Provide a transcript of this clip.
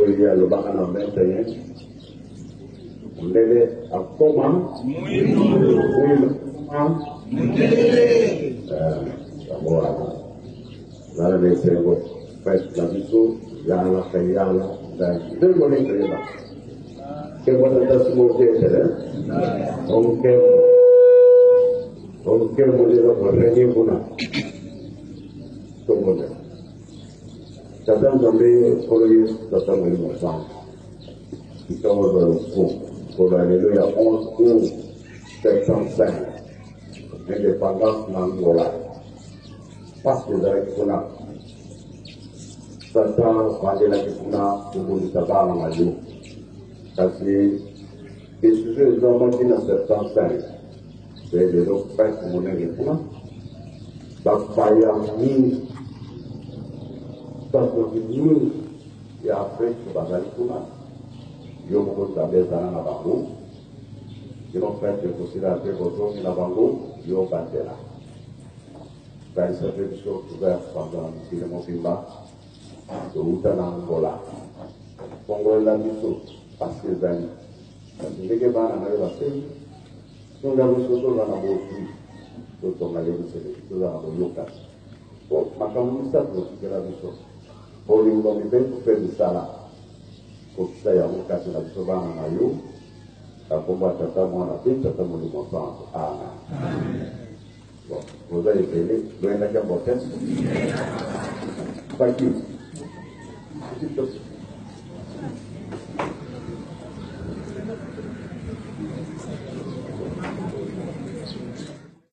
il y a le bac en 21. On est à comment? Voilà. Là, les cerveaux, faites la visu, yala, kayala, dan deux volets de là. Que vous avez smoothé, c'est on peut manger le régime pour nous. Tout le monde. Certains tombés, colliers, certains innocents. Qui tombent dans le fond. Pour l'Alléluia 11, 705. Indépendance d'Angola. Parce que vous avez qu'on a. Satan, pendant la Kipuna, pour nous savoir en Alliou. Parce que les sujets, ils ont menti dans 705. C'est des autres frères qui m'ont dit pour moi. Ça faillit en mine. Ça continue. Et après, je vais aller pour moi. Je vais vous savoir ça dans la banque. Je vais faire que vous avez votre nom dans la banque. Je vais passer là. Ça, c'est une chose ouverte pendant le Mopimba. De Outana Angola. Congo la mission. Parce que les amis. Je vais vous dire nous avons ce soir dans la bourse, nous sommes allés nous avons local. Bon, ma famille ça pour que la mission. Pour les gens qui viennent pour faire du salaire, pour que ça y a un cas de la mission dans la maillot, à combattre tata moi la vie, tata mon enfant. Amen. Bon, vous avez payé, vous avez la carte. Pas qui.